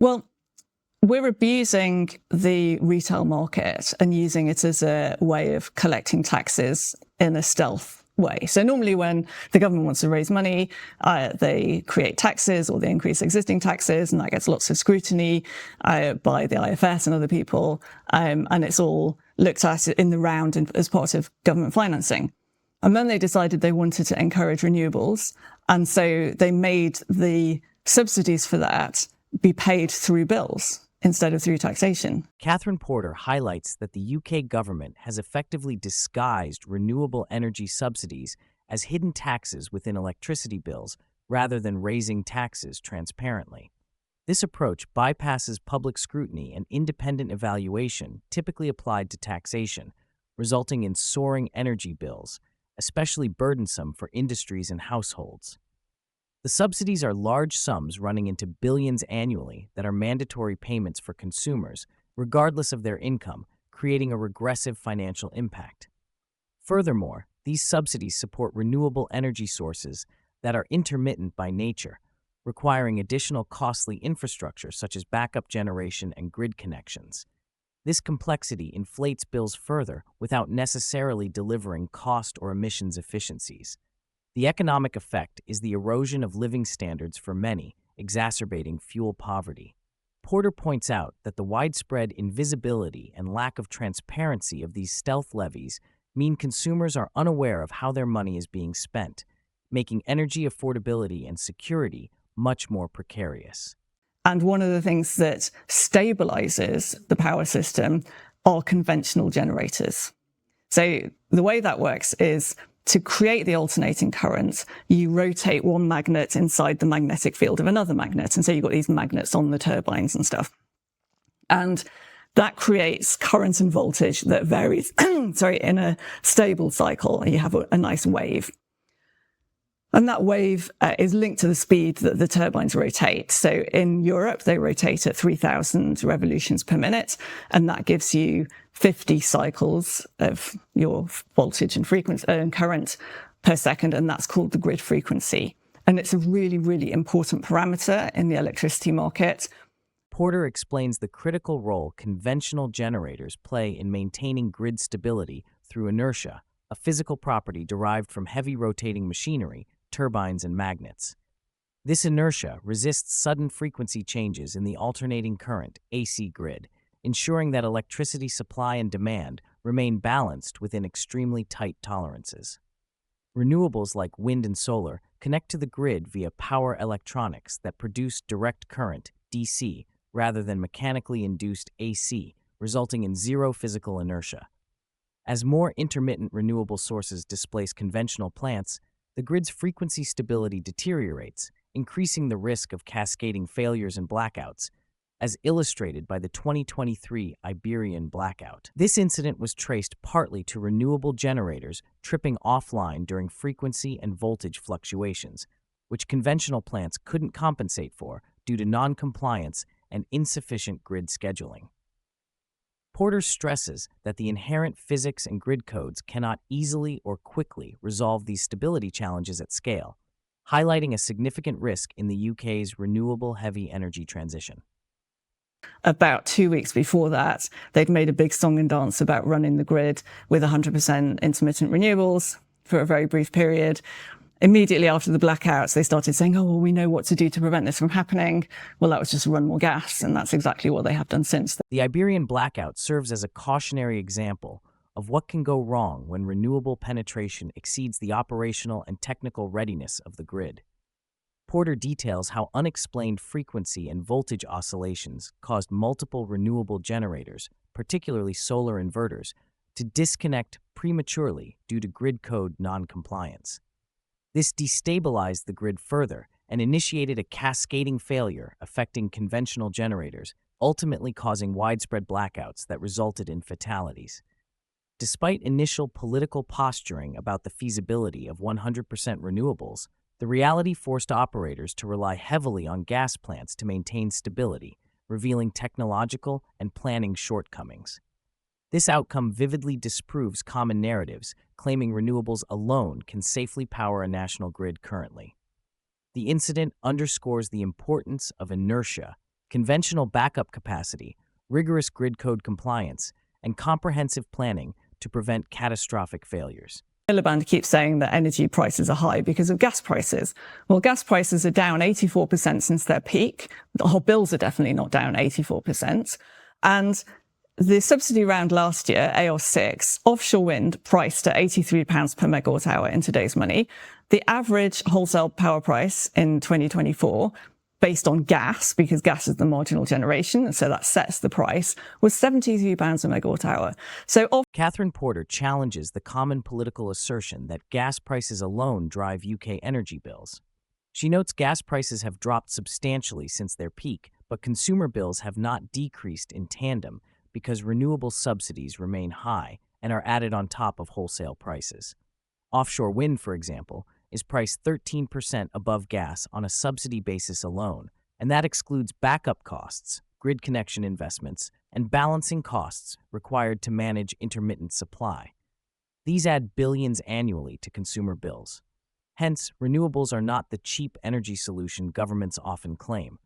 Well, we're abusing the retail market and using it as a way of collecting taxes in a stealth way. So normally when the government wants to raise money, they create taxes or they increase existing taxes, and that gets lots of scrutiny by the IFS and other people. And it's all looked at in the round as part of government financing. And then they decided they wanted to encourage renewables. And so they made the subsidies for that be paid through bills instead of through taxation. Kathryn Porter highlights that the UK government has effectively disguised renewable energy subsidies as hidden taxes within electricity bills rather than raising taxes transparently. This approach bypasses public scrutiny and independent evaluation typically applied to taxation, resulting in soaring energy bills, especially burdensome for industries and households. The subsidies are large sums running into billions annually that are mandatory payments for consumers, regardless of their income, creating a regressive financial impact. Furthermore, these subsidies support renewable energy sources that are intermittent by nature, requiring additional costly infrastructure such as backup generation and grid connections. This complexity inflates bills further without necessarily delivering cost or emissions efficiencies. The economic effect is the erosion of living standards for many, exacerbating fuel poverty. Porter points out that the widespread invisibility and lack of transparency of these stealth levies mean consumers are unaware of how their money is being spent, making energy affordability and security much more precarious. And one of the things that stabilizes the power system are conventional generators. So the way that works is to create the alternating current, you rotate one magnet inside the magnetic field of another magnet. And so you've got these magnets on the turbines and stuff. And that creates current and voltage that varies, in a stable cycle. You have a nice wave. And that wave is linked to the speed that the turbines rotate. So in Europe, they rotate at 3,000 revolutions per minute, and that gives you 50 cycles of your voltage and frequency and current per second, and that's called the grid frequency. And it's a really, really important parameter in the electricity market. Porter explains the critical role conventional generators play in maintaining grid stability through inertia, a physical property derived from heavy rotating machinery, turbines, and magnets. This inertia resists sudden frequency changes in the alternating current (AC) grid, ensuring that electricity supply and demand remain balanced within extremely tight tolerances. Renewables like wind and solar connect to the grid via power electronics that produce direct current (DC) rather than mechanically induced AC, resulting in zero physical inertia. As more intermittent renewable sources displace conventional plants, the grid's frequency stability deteriorates, increasing the risk of cascading failures and blackouts, as illustrated by the 2023 Iberian blackout. This incident was traced partly to renewable generators tripping offline during frequency and voltage fluctuations, which conventional plants couldn't compensate for due to non-compliance and insufficient grid scheduling. Porter stresses that the inherent physics and grid codes cannot easily or quickly resolve these stability challenges at scale, highlighting a significant risk in the UK's renewable heavy energy transition. About 2 weeks before that, they'd made a big song and dance about running the grid with 100% intermittent renewables for a very brief period. Immediately after the blackouts, they started saying, oh, well, we know what to do to prevent this from happening. Well, that was just run more gas, and that's exactly what they have done since. The Iberian blackout serves as a cautionary example of what can go wrong when renewable penetration exceeds the operational and technical readiness of the grid. Porter details how unexplained frequency and voltage oscillations caused multiple renewable generators, particularly solar inverters, to disconnect prematurely due to grid code non-compliance. This destabilized the grid further and initiated a cascading failure affecting conventional generators, ultimately causing widespread blackouts that resulted in fatalities. Despite initial political posturing about the feasibility of 100% renewables, the reality forced operators to rely heavily on gas plants to maintain stability, revealing technological and planning shortcomings. This outcome vividly disproves common narratives, claiming renewables alone can safely power a national grid currently. The incident underscores the importance of inertia conventional backup capacity, rigorous grid code compliance, and comprehensive planning to prevent catastrophic failures. Miliband keeps saying that energy prices are high because of gas prices. Well, gas prices are down 84% since their peak. Our bills are definitely not down 84%. And the subsidy round last year, AR6, offshore wind priced at £83 per megawatt hour in today's money. The average wholesale power price in 2024, based on gas, because gas is the marginal generation, and so that sets the price, was £73 a megawatt hour. So Kathryn Porter challenges the common political assertion that gas prices alone drive UK energy bills. She notes gas prices have dropped substantially since their peak, but consumer bills have not decreased in tandem because renewable subsidies remain high and are added on top of wholesale prices. Offshore wind, for example, is priced 13% above gas on a subsidy basis alone, and that excludes backup costs, grid connection investments, and balancing costs required to manage intermittent supply. These add billions annually to consumer bills. Hence, renewables are not the cheap energy solution governments often claim.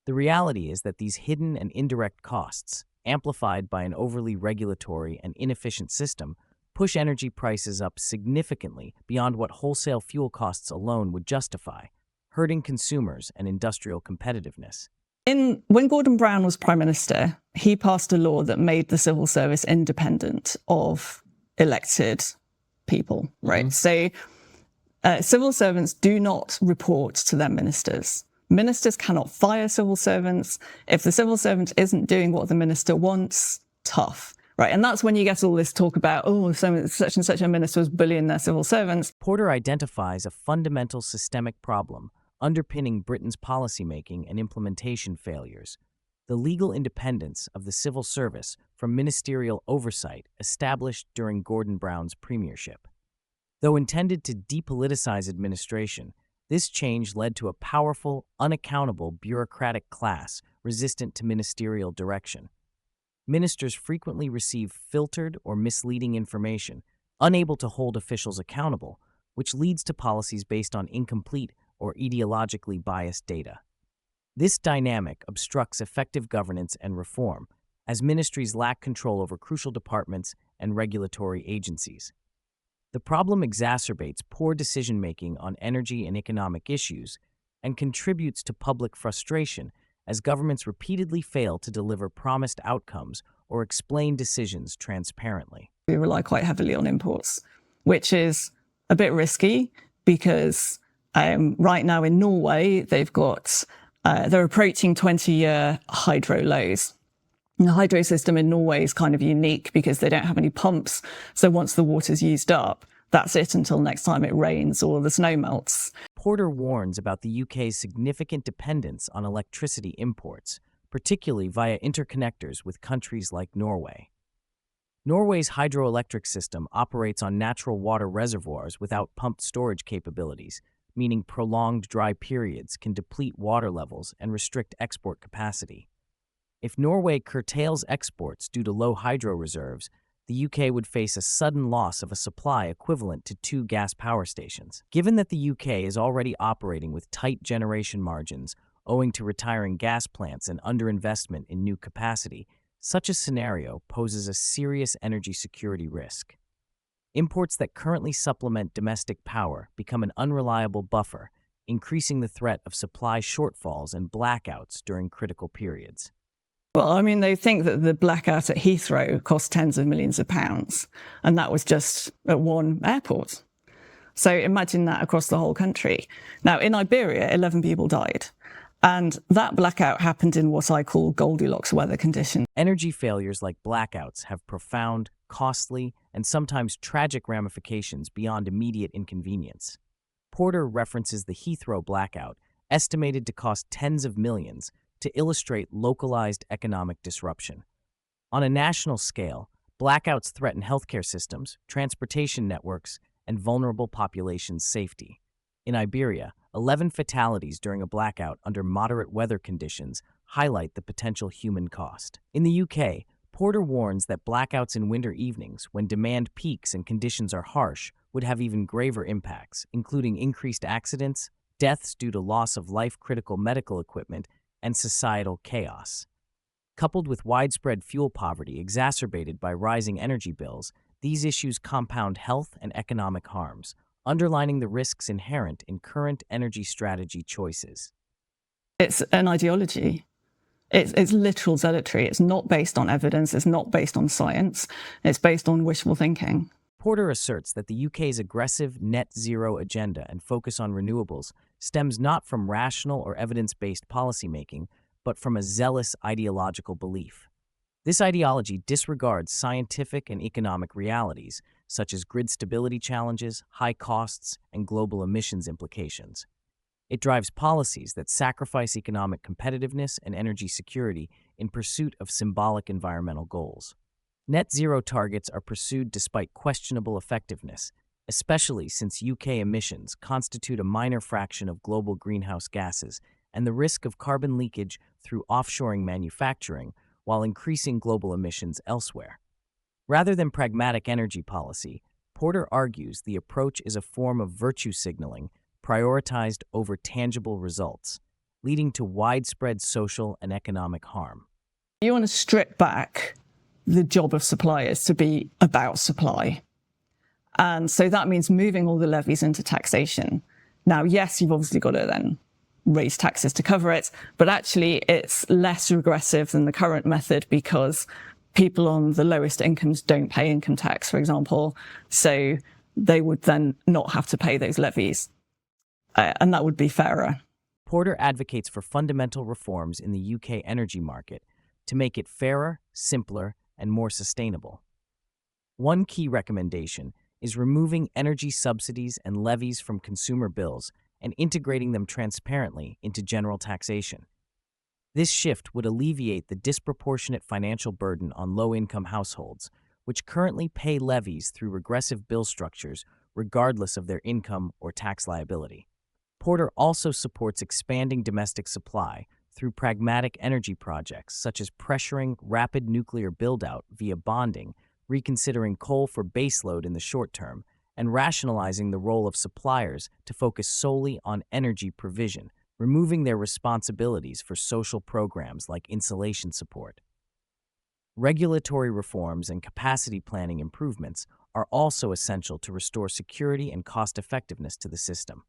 The reality is that these hidden and indirect costs, amplified by an overly regulatory and inefficient system, push energy prices up significantly beyond what wholesale fuel costs alone would justify, hurting consumers and industrial competitiveness. When Gordon Brown was Prime Minister, he passed a law that made the civil service independent of elected people, right? Mm-hmm. So civil servants do not report to their ministers. Ministers cannot fire civil servants. If the civil servant isn't doing what the minister wants, tough. Right, and that's when you get all this talk about, such and such a minister was bullying their civil servants. Porter identifies a fundamental systemic problem underpinning Britain's policymaking and implementation failures: the legal independence of the civil service from ministerial oversight established during Gordon Brown's premiership. Though intended to depoliticize administration, this change led to a powerful, unaccountable bureaucratic class resistant to ministerial direction. Ministers frequently receive filtered or misleading information, unable to hold officials accountable, which leads to policies based on incomplete or ideologically biased data. This dynamic obstructs effective governance and reform, as ministries lack control over crucial departments and regulatory agencies. The problem exacerbates poor decision-making on energy and economic issues and contributes to public frustration as governments repeatedly fail to deliver promised outcomes or explain decisions transparently. We rely quite heavily on imports, which is a bit risky because right now in Norway, they're approaching 20-year hydro lows. And the hydro system in Norway is kind of unique because they don't have any pumps. So once the water's used up, that's it until next time it rains or the snow melts. Porter warns about the UK's significant dependence on electricity imports, particularly via interconnectors with countries like Norway. Norway's hydroelectric system operates on natural water reservoirs without pumped storage capabilities, meaning prolonged dry periods can deplete water levels and restrict export capacity. If Norway curtails exports due to low hydro reserves, the UK would face a sudden loss of a supply equivalent to 2 gas power stations. Given that the UK is already operating with tight generation margins owing to retiring gas plants and underinvestment in new capacity, such a scenario poses a serious energy security risk. Imports that currently supplement domestic power become an unreliable buffer, increasing the threat of supply shortfalls and blackouts during critical periods. Well, I mean, they think that the blackout at Heathrow cost tens of millions of pounds, and that was just at one airport. So imagine that across the whole country. Now, in Iberia, 11 people died, and that blackout happened in what I call Goldilocks weather conditions. Energy failures like blackouts have profound, costly, and sometimes tragic ramifications beyond immediate inconvenience. Porter references the Heathrow blackout, estimated to cost tens of millions, to illustrate localized economic disruption. On a national scale, blackouts threaten healthcare systems, transportation networks, and vulnerable populations' safety. In Iberia, 11 fatalities during a blackout under moderate weather conditions highlight the potential human cost. In the UK, Porter warns that blackouts in winter evenings, when demand peaks and conditions are harsh, would have even graver impacts, including increased accidents, deaths due to loss of life-critical medical equipment, and societal chaos. Coupled with widespread fuel poverty exacerbated by rising energy bills, these issues compound health and economic harms, underlining the risks inherent in current energy strategy choices. It's an ideology. It's literal zealotry. It's not based on evidence. It's not based on science. It's based on wishful thinking. Porter asserts that the UK's aggressive net zero agenda and focus on renewables stems not from rational or evidence-based policymaking, but from a zealous ideological belief. This ideology disregards scientific and economic realities, such as grid stability challenges, high costs, and global emissions implications. It drives policies that sacrifice economic competitiveness and energy security in pursuit of symbolic environmental goals. Net zero targets are pursued despite questionable effectiveness, especially since UK emissions constitute a minor fraction of global greenhouse gases, and the risk of carbon leakage through offshoring manufacturing while increasing global emissions elsewhere. Rather than pragmatic energy policy, Porter argues the approach is a form of virtue signaling prioritized over tangible results, leading to widespread social and economic harm. You want to strip back the job of suppliers to be about supply. And so that means moving all the levies into taxation. Now, yes, you've obviously got to then raise taxes to cover it, but actually it's less regressive than the current method because people on the lowest incomes don't pay income tax, for example. So they would then not have to pay those levies. And that would be fairer. Porter advocates for fundamental reforms in the UK energy market to make it fairer, simpler, and more sustainable. One key recommendation is removing energy subsidies and levies from consumer bills and integrating them transparently into general taxation. This shift would alleviate the disproportionate financial burden on low-income households, which currently pay levies through regressive bill structures regardless of their income or tax liability. Porter also supports expanding domestic supply through pragmatic energy projects such as pressuring rapid nuclear build-out via bonding, reconsidering coal for baseload in the short term, and rationalizing the role of suppliers to focus solely on energy provision, removing their responsibilities for social programs like insulation support. Regulatory reforms and capacity planning improvements are also essential to restore security and cost-effectiveness to the system.